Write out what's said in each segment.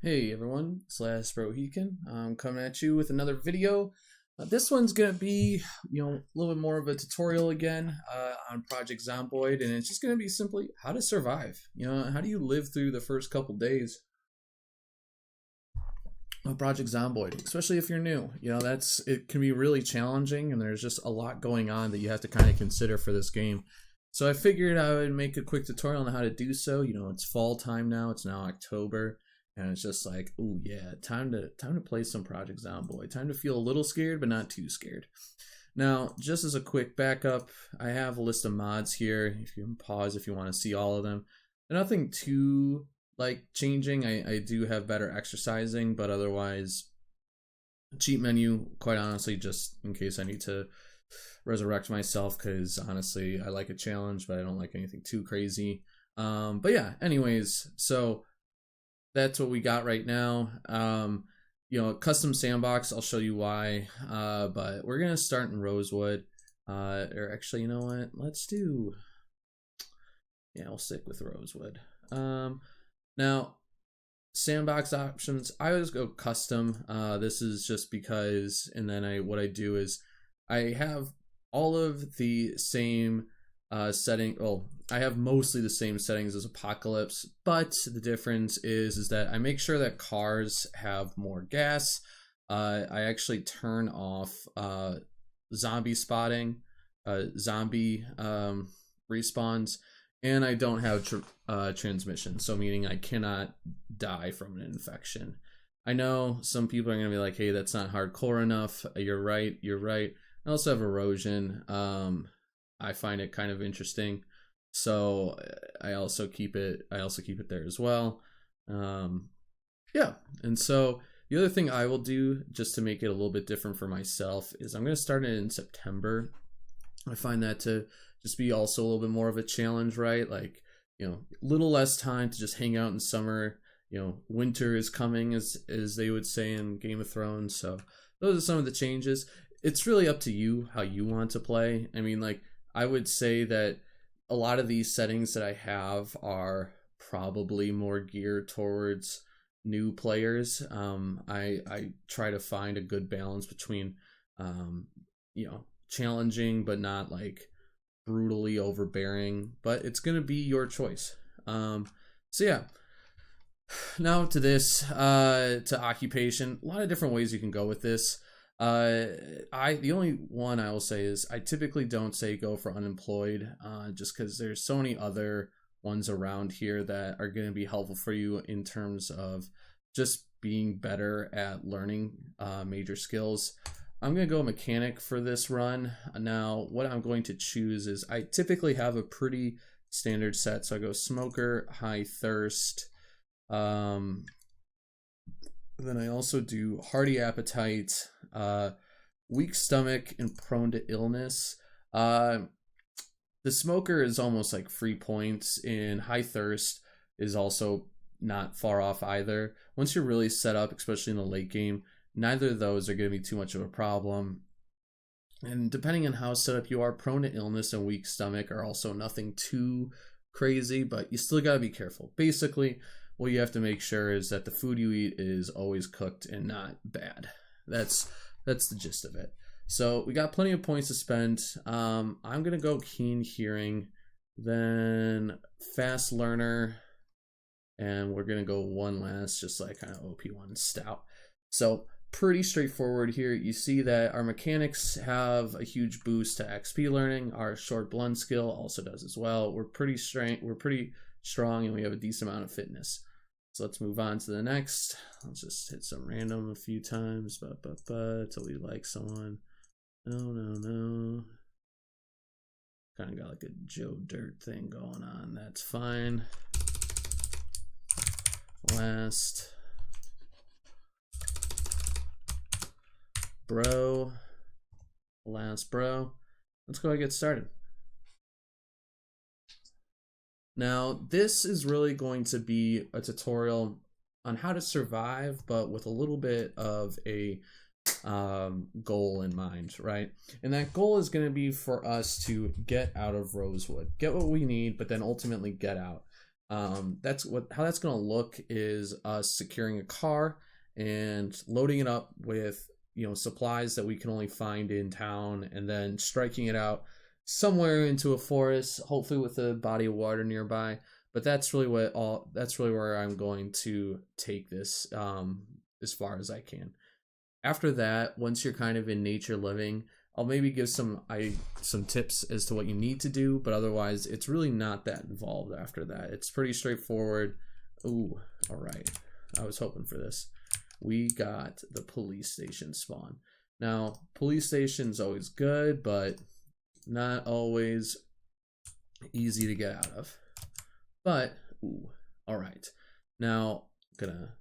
Hey everyone, it's Last Brohegan. I'm coming at you with another video. This one's gonna be, a little bit more of a tutorial again on Project Zomboid, and it's just gonna be simply how to survive. How do you live through the first couple days of Project Zomboid, especially if you're new. It can be really challenging, and there's just a lot going on that you have to kind of consider for this game. So I figured I would make a quick tutorial on how to do so. It's fall time now. It's now October. And it's just like, oh yeah, time to play some Project Zomboid. Time to feel a little scared, but not too scared. Now, just as a quick backup, I have a list of mods here. If you can pause if you want to see all of them. They're nothing too changing. I do have better exercising, but otherwise, cheat menu. Quite honestly, just in case I need to resurrect myself, because honestly, I like a challenge, but I don't like anything too crazy. But yeah, anyways, so that's what we got right now. Custom sandbox, I'll show you why. But we're gonna start in Rosewood. Or actually, you know what? We'll stick with Rosewood. Now, sandbox options, I always go custom. This is just because, and then what I do is I have all of the same setting. Well, I have mostly the same settings as Apocalypse, but the difference is that I make sure that cars have more gas. I actually turn off zombie spotting, zombie respawns, and I don't have transmission, so meaning I cannot die from an infection. I know some people are going to be like, hey, that's not hardcore enough. You're right. I also have erosion. I find it kind of interesting, so I also keep it there as well. Yeah, and so the other thing I will do, just to make it a little bit different for myself, is I'm going to start it in September. I find that to just be also a little bit more of a challenge, right? A little less time to just hang out in summer. Winter is coming, as they would say in Game of Thrones. So those are some of the changes. It's really up to you how you want to play. I mean, I would say that a lot of these settings that I have are probably more geared towards new players. I try to find a good balance between, challenging but not brutally overbearing. But it's gonna be your choice. So yeah. Now to this, to occupation. A lot of different ways you can go with this. The only one I will say is I typically don't say go for unemployed, just because there's so many other ones around here that are going to be helpful for you in terms of just being better at learning major skills. I'm going to go mechanic for this run. Now, what I'm going to choose is I typically have a pretty standard set, so I go smoker, high thirst. Then I also do hearty appetite, weak stomach, and prone to illness. The smoker is almost like free points, and high thirst is also not far off either. Once you're really set up, especially in the late game, neither of those are going to be too much of a problem. And depending on how set up you are, prone to illness and weak stomach are also nothing too crazy, but you still got to be careful. Basically, what you have to make sure is that the food you eat is always cooked and not bad. That's the gist of it. So we got plenty of points to spend. I'm gonna go keen hearing, then fast learner, and we're gonna go one last, just kind of OP1 stout. So pretty straightforward here. You see that our mechanics have a huge boost to XP learning. Our short blunt skill also does as well. We're pretty strong, and we have a decent amount of fitness. So let's move on to the next. Let's just hit some random a few times, till we like someone. No. Kind of got a Joe Dirt thing going on. That's fine. Last bro. Let's go ahead and get started. Now, this is really going to be a tutorial on how to survive, but with a little bit of a goal in mind, right? And that goal is going to be for us to get out of Rosewood, get what we need, but then ultimately get out. How that's gonna look is us securing a car and loading it up with supplies that we can only find in town, and then striking it out somewhere into a forest, hopefully with a body of water nearby. But that's really where I'm going to take this as far as I can. After that, once you're kind of in nature living, I'll maybe give some tips as to what you need to do, but otherwise it's really not that involved after that. It's pretty straightforward. Ooh, all right. I was hoping for this. We got the police station spawn. Now, police station's always good, but not always easy to get out of. But, ooh, all right. Now, gonna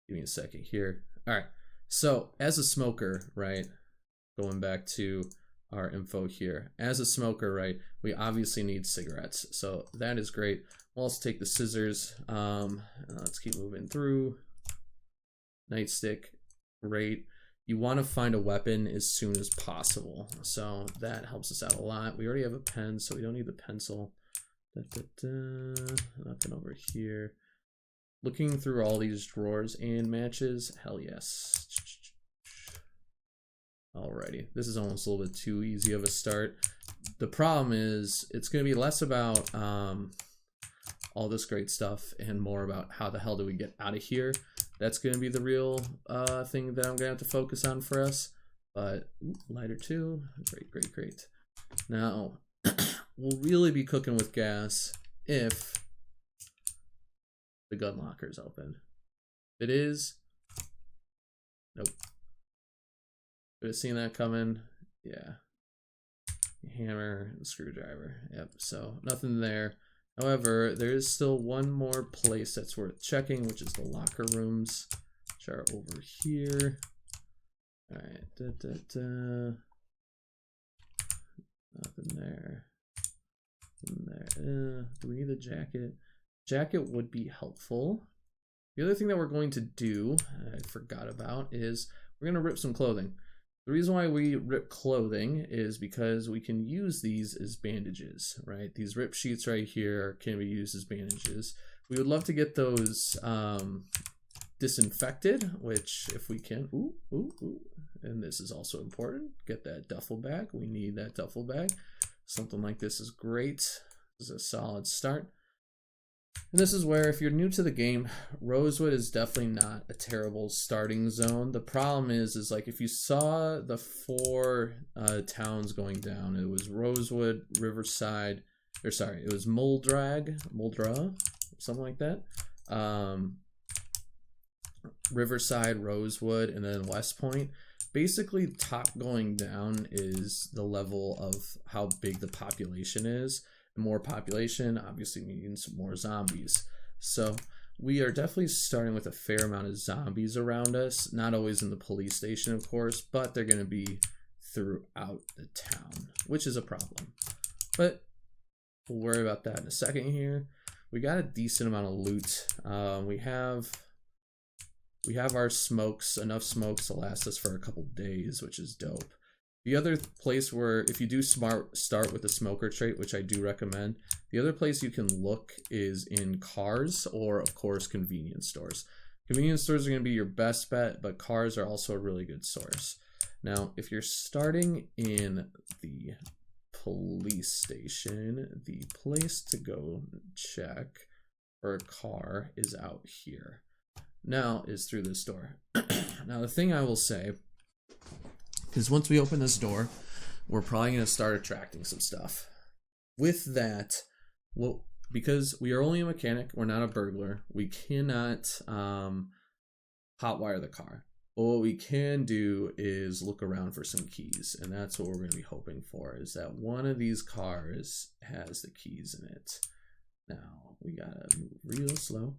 give me a second here. All right. So, as a smoker, right, going back to our info here, as a smoker, right, we obviously need cigarettes. So that is great. We'll also take the scissors. Let's keep moving through. Nightstick, great. You want to find a weapon as soon as possible. So that helps us out a lot. We already have a pen, so we don't need the pencil. Nothing over here. Looking through all these drawers and matches, hell yes. Alrighty, this is almost a little bit too easy of a start. The problem is it's going to be less about all this great stuff and more about how the hell do we get out of here. That's going to be the real thing that I'm going to have to focus on for us. But lighter too, great. Now, we'll really be cooking with gas if the gun locker is open. If it is, nope. Could have seen that coming. Yeah. Hammer and screwdriver. Yep. So nothing there. However, there is still one more place that's worth checking, which is the locker rooms, which are over here. All right. Nothing there. Nothing there. Do we need a jacket? Jacket would be helpful. The other thing that we're going to do, I forgot about, is we're going to rip some clothing. The reason why we rip clothing is because we can use these as bandages, right? These rip sheets right here can be used as bandages. We would love to get those disinfected, which if we can, and this is also important, get that duffel bag. We need that duffel bag. Something like this is great. This is a solid start. And this is where, if you're new to the game, Rosewood is definitely not a terrible starting zone. The problem is like if you saw the 4 towns going down, it was Rosewood, Riverside, or sorry, it was Muldra, something like that. Riverside, Rosewood, and then West Point. Basically, top going down is the level of how big the population is. More population obviously means more zombies. So we are definitely starting with a fair amount of zombies around us. Not always in the police station, of course, but they're going to be throughout the town, which is a problem. But we'll worry about that in a second here. We got a decent amount of loot. We have our smokes, enough smokes to last us for a couple days, which is dope. The other place where, if you do start with a smoker trait, which I do recommend, the other place you can look is in cars or, of course, convenience stores. Convenience stores are going to be your best bet, but cars are also a really good source. Now, if you're starting in the police station, the place to go check for a car is out here. Now is through this door. Now, the thing I will say, because once we open this door, we're probably going to start attracting some stuff. With that, well, because we are only a mechanic, we're not a burglar, we cannot hotwire the car. But what we can do is look around for some keys, and that's what we're going to be hoping for, is that one of these cars has the keys in it. Now, we got to move real slow.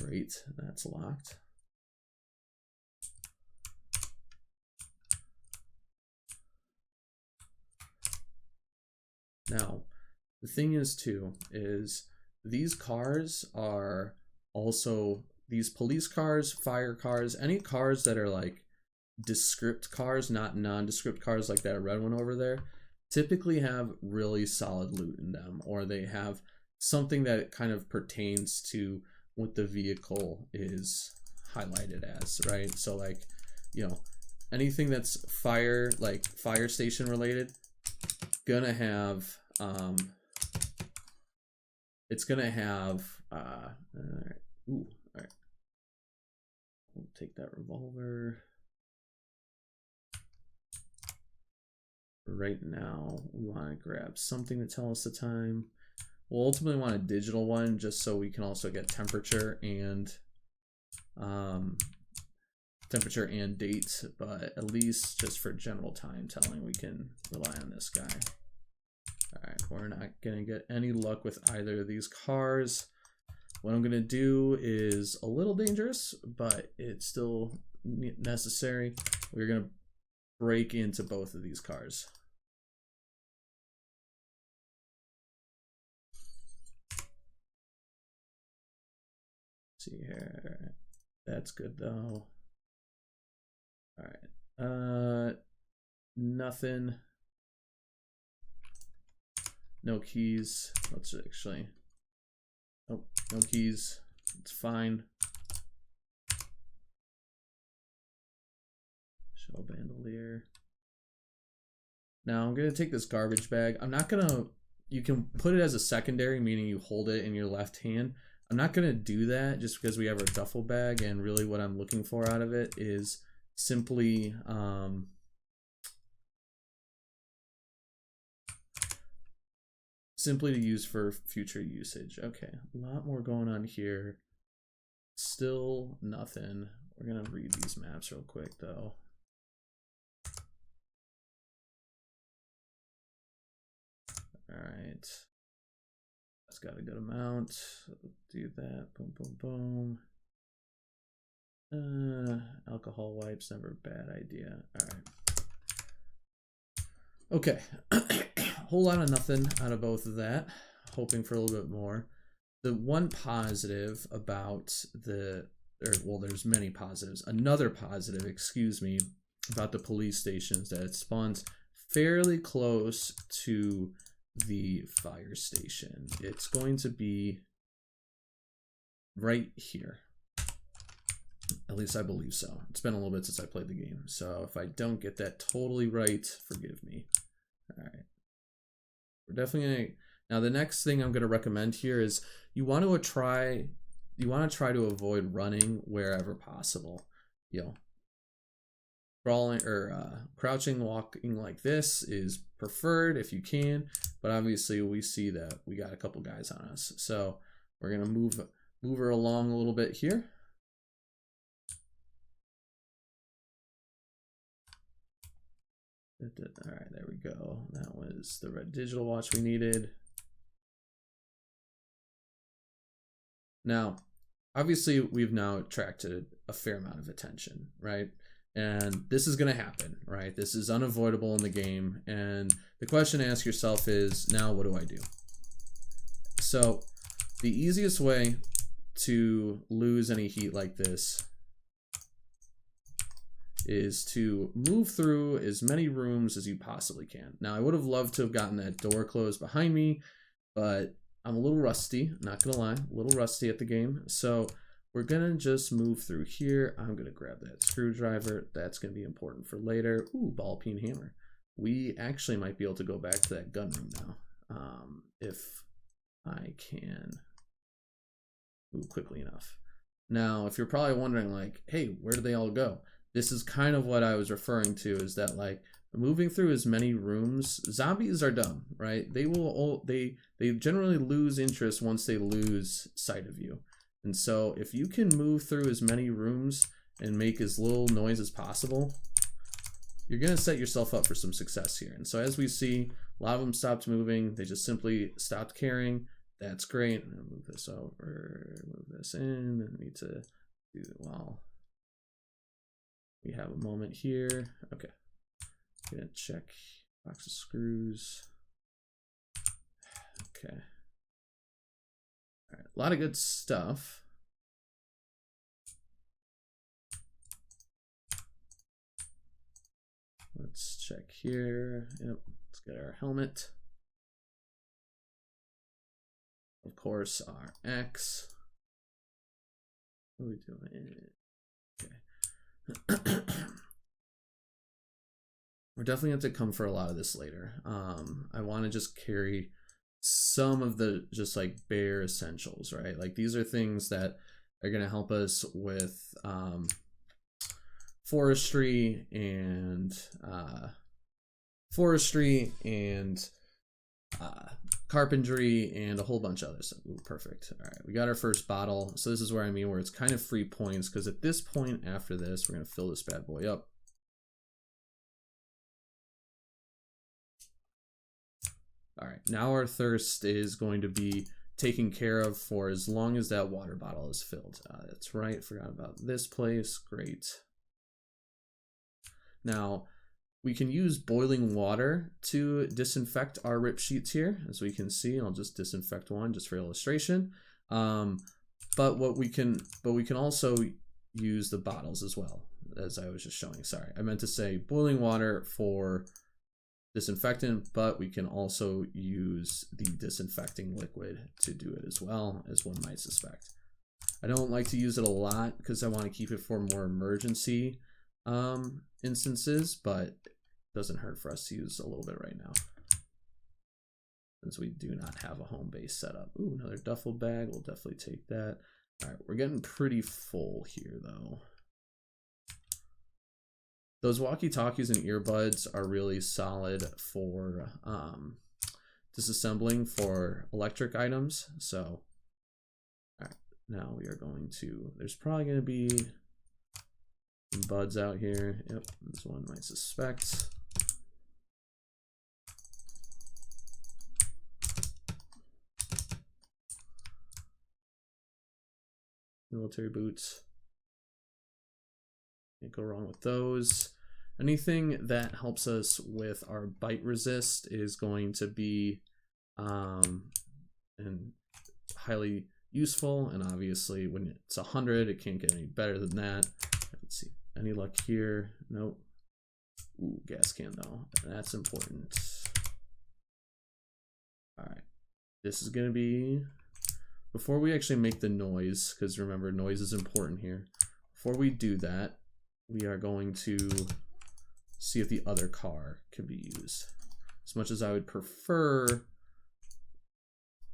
Great, that's locked. Now, the thing is too, is these cars are also, these police cars, fire cars, any cars that are like descript cars, not nondescript cars like that red one over there, typically have really solid loot in them, or they have something that kind of pertains to what the vehicle is highlighted as, right? So like, you know, anything that's fire, like fire station related, gonna have it's gonna have all right. Ooh, all right, we'll take that revolver. Right now we want to grab something to tell us the time. We'll ultimately want a digital one just so we can also get temperature and date, but at least just for general time telling we can rely on this guy. All right, we're not gonna get any luck with either of these cars. What I'm gonna do is a little dangerous, but it's still necessary. We're gonna break into both of these cars. See here, that's good though. All right, nothing, no keys. Let's actually, oh, no keys, it's fine. Shell bandolier. Now I'm gonna take this garbage bag. I'm not gonna, you can put it as a secondary, meaning you hold it in your left hand. I'm not gonna do that just because we have our duffel bag, and really what I'm looking for out of it is simply simply to use for future usage. Okay, a lot more going on here. Still nothing. We're gonna read these maps real quick though. All right. That's got a good amount. So do that. Boom, boom, boom. Alcohol wipes, never a bad idea. All right. Okay. Whole lot of nothing out of both of that. Hoping for a little bit more. The one positive about well, there's many positives. Another positive, excuse me, about the police stations that it spawns fairly close to the fire station. It's going to be right here. At least I believe so. It's been a little bit since I played the game, so if I don't get that totally right, forgive me. All right. We're definitely gonna, now the next thing I'm gonna recommend here is you want to try to avoid running wherever possible. You know, crawling or crouching, walking like this is preferred if you can, but obviously we see that we got a couple guys on us, so we're gonna move her along a little bit here. All right, there we go. That was the red digital watch we needed. Now, obviously we've now attracted a fair amount of attention, right? And this is going to happen, right? This is unavoidable in the game. And the question to ask yourself is, now what do I do? So the easiest way to lose any heat like this is to move through as many rooms as you possibly can. Now, I would have loved to have gotten that door closed behind me, but I'm a little rusty, not gonna lie, a little rusty at the game. So we're gonna just move through here. I'm gonna grab that screwdriver. That's gonna be important for later. Ooh, ball peen hammer. We actually might be able to go back to that gun room now, if I can move quickly enough. Now, if you're probably wondering like, hey, where did they all go? This is kind of what I was referring to, is that like moving through as many rooms, zombies are dumb, right? They generally lose interest once they lose sight of you. And so if you can move through as many rooms and make as little noise as possible, you're going to set yourself up for some success here. And so as we see, a lot of them stopped moving. They just simply stopped caring. That's great. I'm gonna move this over, move this in. I need to do it well. We have a moment here. Okay. Gonna check box of screws. Okay. All right. A lot of good stuff. Let's check here. Yep. Let's Get our helmet. Of course, our X. What are we doing? Okay. We're definitely going to come for a lot of this later. I want to just carry some of the just like bare essentials, right? Like these are things that are going to help us with forestry and carpentry and a whole bunch of other stuff. Ooh, perfect. All right, we got our first bottle. So this is where I mean where it's kind of free points, because at this point after this, we're going to fill this bad boy up. All right, now our thirst is going to be taken care of for as long as that water bottle is filled. That's right, forgot about this place. Great. Now, we can use boiling water to disinfect our rip sheets here. As we can see, I'll just disinfect one just for illustration. But we can also use the bottles as well, as I was just showing. Sorry, I meant to say boiling water for disinfectant, but we can also use the disinfecting liquid to do it as well, as one might suspect. I don't like to use it a lot because I want to keep it for more emergency instances, but it doesn't hurt for us to use a little bit right now, since we do not have a home base set up. Ooh, another duffel bag. We'll definitely take that. All right, we're getting pretty full here though. Those walkie-talkies and earbuds are really solid for disassembling for electric items. So, all right, now we are going to, there's probably going to be some buds out here. Yep, this one might suspect. Military boots. Can't go wrong with those. Anything that helps us with our bite resist is going to be and highly useful. And obviously when it's 100, it can't get any better than that. Let's see, any luck here? Nope. Ooh, gas can though, that's important. All right, this is gonna be, before we actually make the noise, because remember, noise is important here. Before we do that, we are going to see if the other car can be used. As much as I would prefer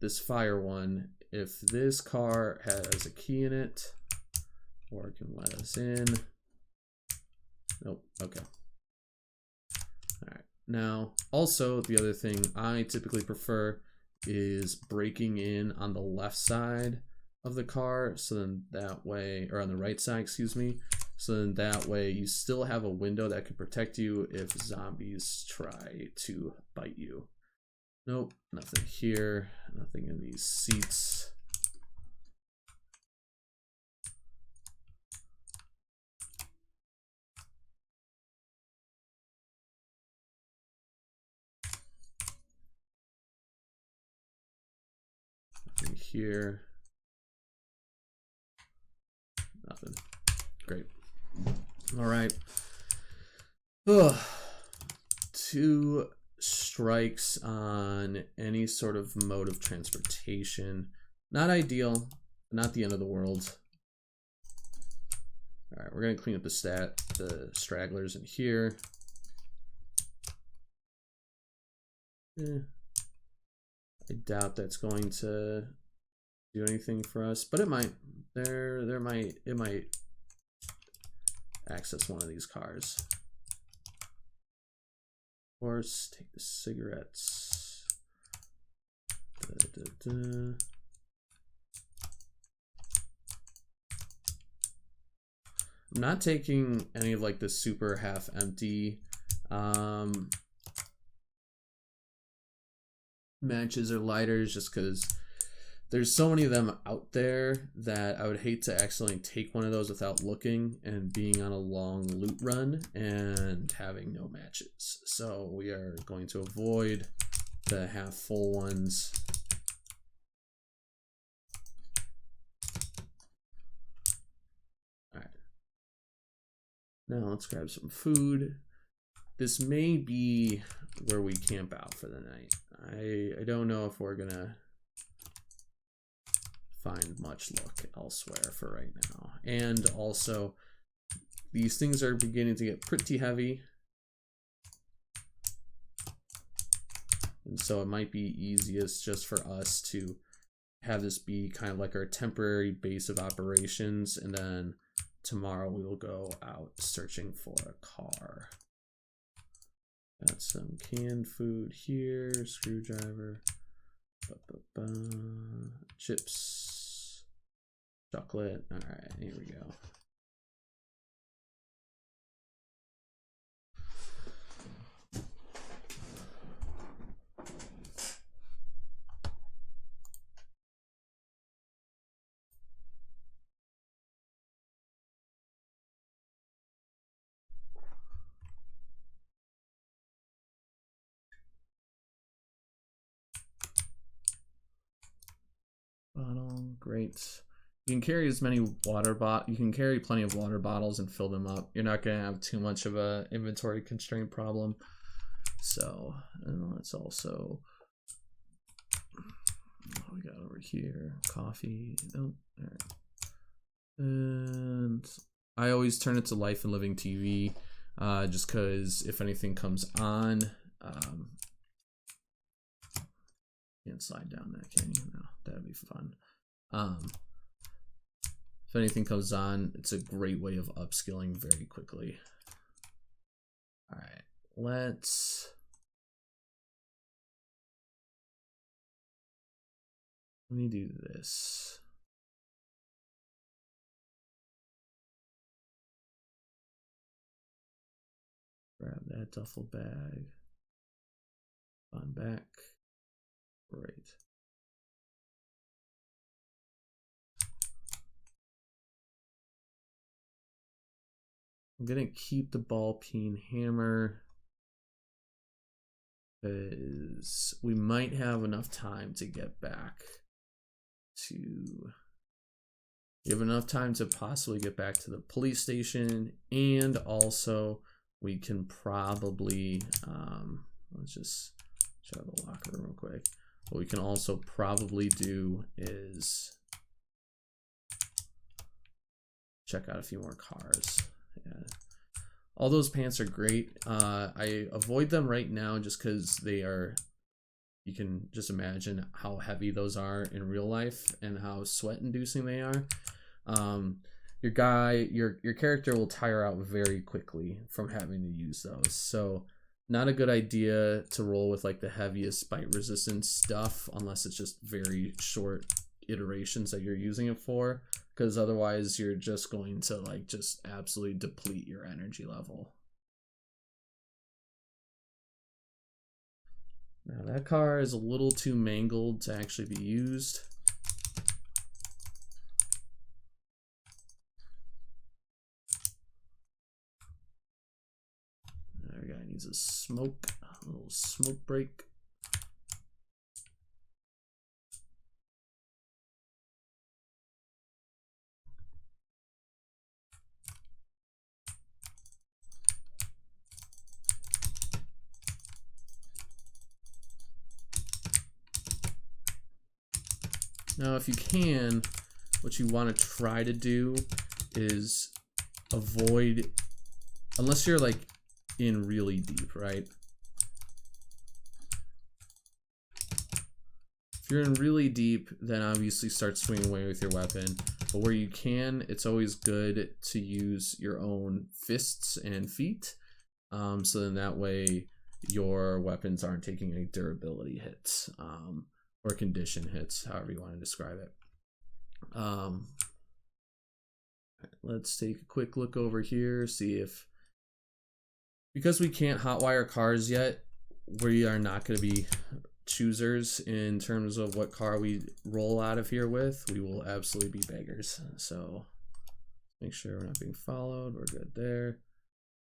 this fire one, if this car has a key in it, or can let us in. Nope, okay. All right, now also the other thing I typically prefer is breaking in on the left side of the car, so then that way, or on the right side, excuse me, so then that way you still have a window that can protect you if zombies try to bite you. Nope, nothing here, nothing in these seats. Nothing here. Nothing. Great. All right. Ugh. 2 strikes on any sort of mode of transportation. Not ideal, not the end of the world. All right, we're gonna clean up the stragglers in here. I doubt that's going to do anything for us, but it might. It might access one of these cars. Of course, take the cigarettes. I'm not taking any of like the super half empty matches or lighters, just because there's so many of them out there that I would hate to accidentally take one of those without looking and being on a long loot run and having no matches. So we are going to avoid the half full ones. All right. Now let's grab some food. this may be where we camp out for the night. I don't know if we're gonna find much luck elsewhere for right now. And also, these things are beginning to get pretty heavy. And so it might be easiest just for us to have this be kind of like our temporary base of operations, and then tomorrow we will go out searching for a car. Got some canned food here, screwdriver, chips, chocolate. All right, here we go. Bottle, great. You can carry as many you can carry plenty of water bottles and fill them up. You're not gonna have too much of a inventory constraint problem. So, and let's also, what we got over here? Coffee. Oh, all right. And I always turn it to Life and Living TV, just because if anything comes on, can't slide down that, can you? No, that'd be fun. If anything comes on, it's a great way of upskilling very quickly. All right, let me do this. Grab that duffel bag. On back. Great. I'm gonna keep the ball peen hammer because we might have enough time to get back to. We have enough time to possibly get back to the police station, and also we can probably let's just check out the locker room real quick. What we can also probably do is check out a few more cars. Yeah. All those pants are great. I avoid them right now just because they are, you can just imagine how heavy those are in real life and how sweat inducing they are. Your character will tire out very quickly from having to use those. So not a good idea to roll with like the heaviest bite resistant stuff unless it's just very short iterations that you're using it for, because otherwise you're just going to like just absolutely deplete your energy level. Now that car is a little too mangled to actually be used. Our guy needs a little smoke break. Now, if you can, what you want to try to do is avoid, unless you're like in really deep, right? If you're in really deep, then obviously start swinging away with your weapon. But where you can, it's always good to use your own fists and feet. So then that way your weapons aren't taking any durability hits. Or condition hits, however you want to describe it. Let's take a quick look over here, see if, because we can't hotwire cars yet, we are not going to be choosers in terms of what car we roll out of here with. We will absolutely be beggars. So make sure we're not being followed. We're good there.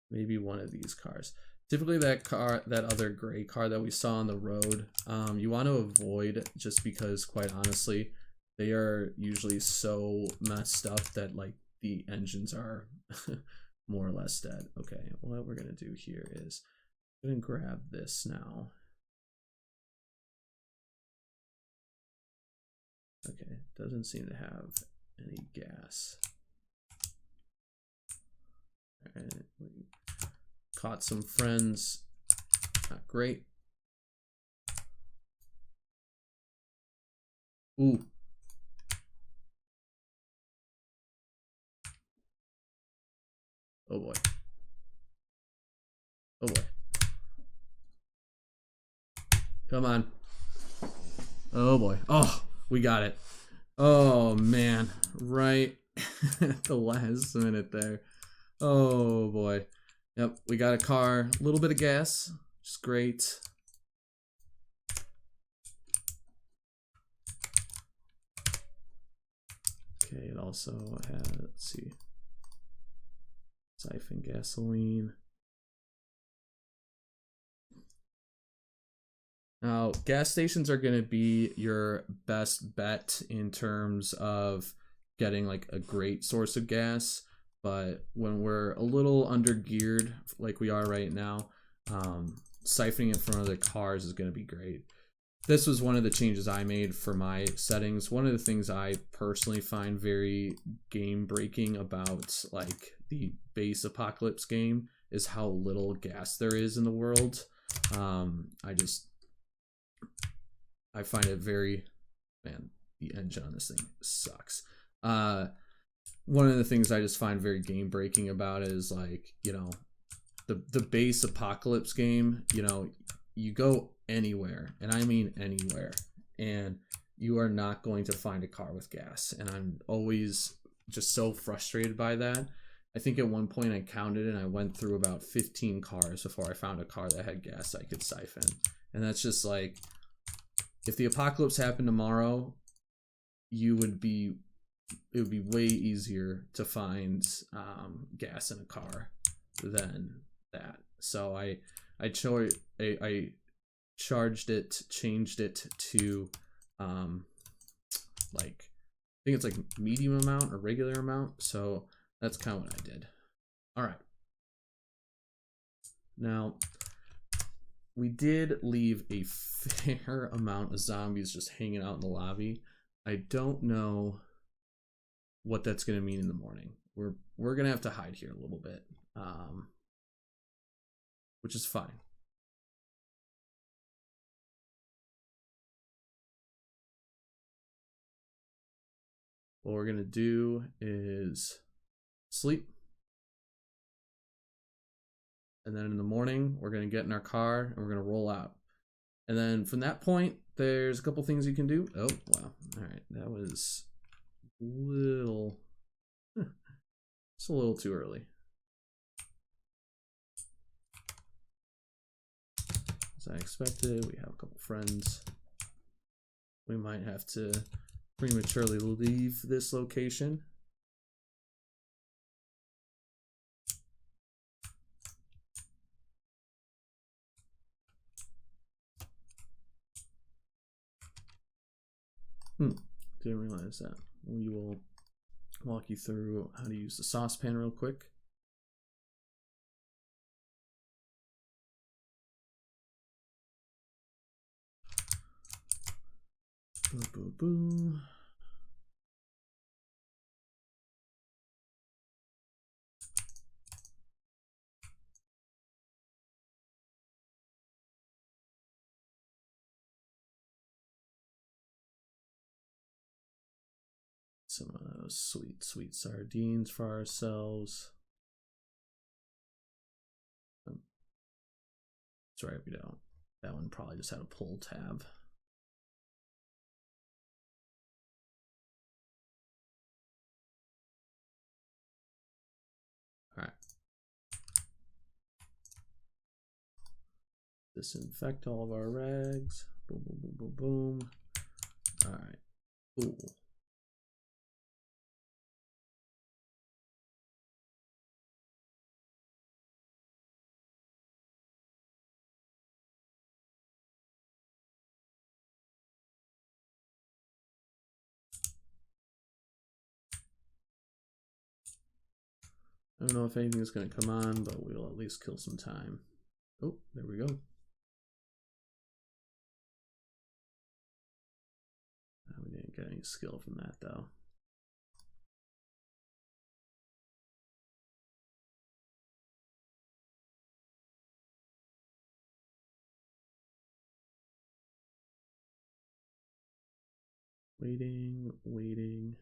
Maybe one of these cars. Typically that car, that other gray car that we saw on the road, you want to avoid, just because quite honestly, they are usually so messed up that like the engines are more or less dead. Okay, what we're gonna do here is gonna grab this now. Okay, doesn't seem to have any gas. Alright, we caught some friends. Not great. Ooh. Oh boy. Oh boy. Come on. Oh boy. Oh, we got it. Oh man. Right at the last minute there. Oh boy. Yep, we got a car. A little bit of gas. Which is great. Okay, it also has, let's see, siphon gasoline. Now, gas stations are going to be your best bet in terms of getting like a great source of gas. But when we're a little under geared, like we are right now, siphoning it from other cars is going to be great. This was one of the changes I made for my settings. One of the things I personally find very game breaking about like the base apocalypse game is how little gas there is in the world. I find it very, man, the engine on this thing sucks. One of the things I just find very game breaking about it is like, you know, the base apocalypse game, you know, you go anywhere, and I mean anywhere, and you are not going to find a car with gas. And I'm always just so frustrated by that. I think at one point I counted and I went through about 15 cars before I found a car that had gas I could siphon. And that's just like, if the apocalypse happened tomorrow, it would be way easier to find gas in a car than that. So I changed it to like, I think it's like medium amount or regular amount. So that's kind of what I did. All right. Now, we did leave a fair amount of zombies just hanging out in the lobby. I don't know what that's going to mean in the morning. We're going to have to hide here a little bit, which is fine. What we're going to do is sleep. And then in the morning, we're going to get in our car and we're going to roll out. And then from that point, there's a couple things you can do. Oh, wow. All right. That was a little, it's a little too early. As I expected, we have a couple friends. We might have to prematurely leave this location. Didn't realize that. We will walk you through how to use the saucepan real quick. Boom, boom, boom. Some of those sweet, sweet sardines for ourselves. That's right, we don't. That one probably just had a pull tab. All right. Disinfect all of our rags. Boom, boom, boom, boom, boom. All right. Cool. I don't know if anything's going to come on, but we'll at least kill some time. Oh, there we go. We didn't get any skill from that though. Waiting, waiting.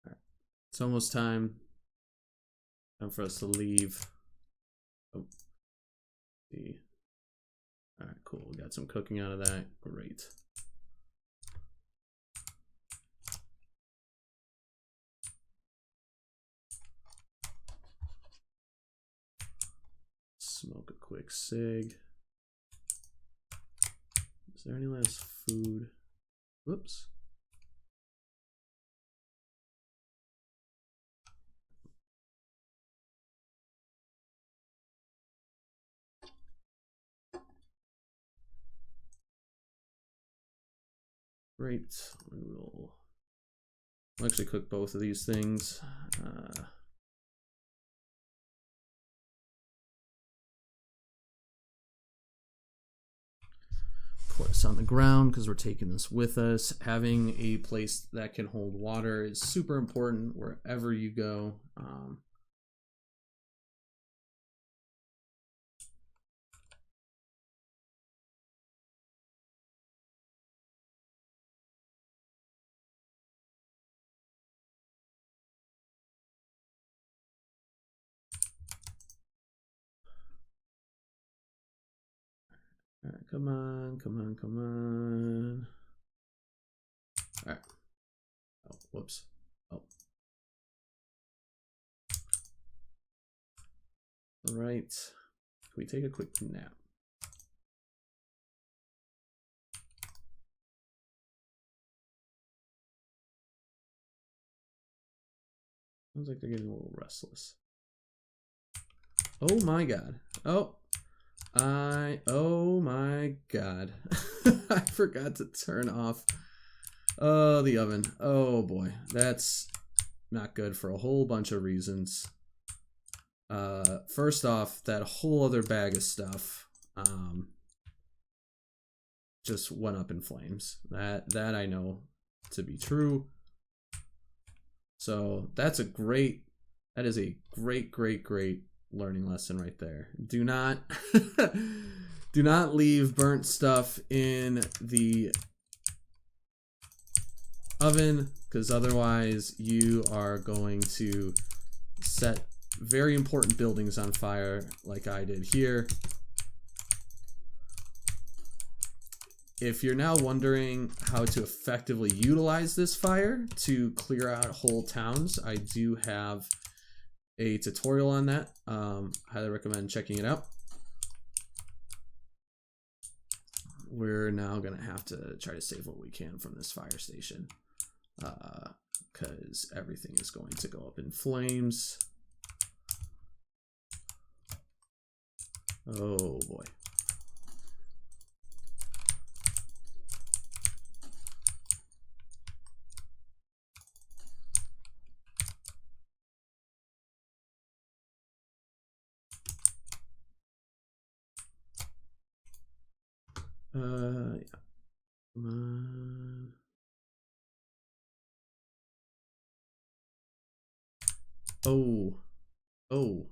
All right. It's almost time. Time for us to leave. Oh, see. All right, cool. We got some cooking out of that. Great. Smoke a quick cig. Is there any less food? Whoops. Great. We'll actually cook both of these things. Quartz on the ground because we're taking this with us. Having a place that can hold water is super important wherever you go. All right, come on, come on, come on. All right. Oh, whoops. Oh. All right. Can we take a quick nap? Sounds like they're getting a little restless. Oh my god. Oh my god. I forgot to turn off the oven. Oh boy, that's not good for a whole bunch of reasons. First off, that whole other bag of stuff just went up in flames. That I know to be true. So that is a great learning lesson right there. Do not do not leave burnt stuff in the oven, because otherwise you are going to set very important buildings on fire like I did here. If you're now wondering how to effectively utilize this fire to clear out whole towns, I do have a tutorial on that. Highly recommend checking it out. We're now gonna have to try to save what we can from this fire station, because everything is going to go up in flames. Oh boy. Yeah. Come on. Oh. Oh.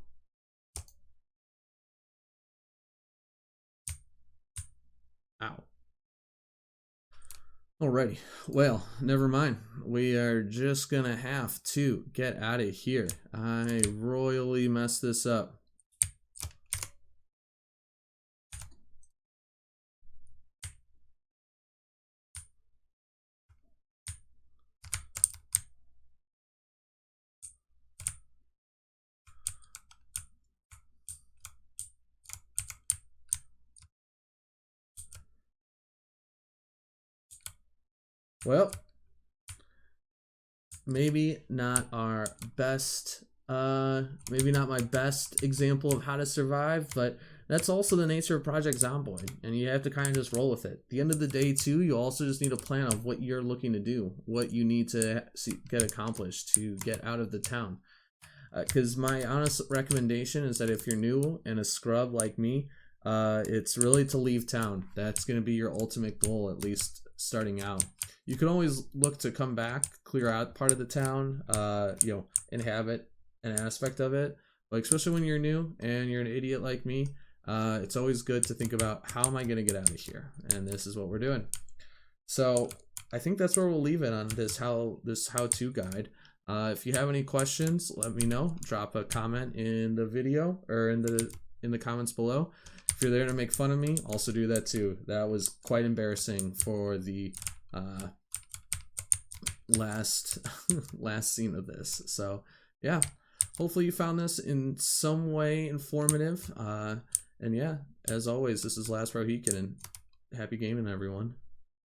Ow. Alrighty. Well, never mind. We are just gonna have to get out of here. I royally messed this up. Well, maybe not our best, maybe not my best example of how to survive, but that's also the nature of Project Zomboid, and you have to kind of just roll with it. At the end of the day, too, you also just need a plan of what you're looking to do, what you need to get accomplished to get out of the town. Because my honest recommendation is that if you're new and a scrub like me, it's really to leave town. That's going to be your ultimate goal, at least starting out. You can always look to come back, clear out part of the town, you know, inhabit an aspect of it. But especially when you're new and you're an idiot like me, it's always good to think about, how am I going to get out of here? And this is what we're doing. So I think that's where we'll leave it on this how-to guide. If you have any questions, let me know. Drop a comment in the video or in the comments below. If you're there to make fun of me, also do that too. That was quite embarrassing for the last scene of this. So yeah, hopefully you found this in some way informative. And yeah, as always, this is Last Rohican, and happy gaming, everyone.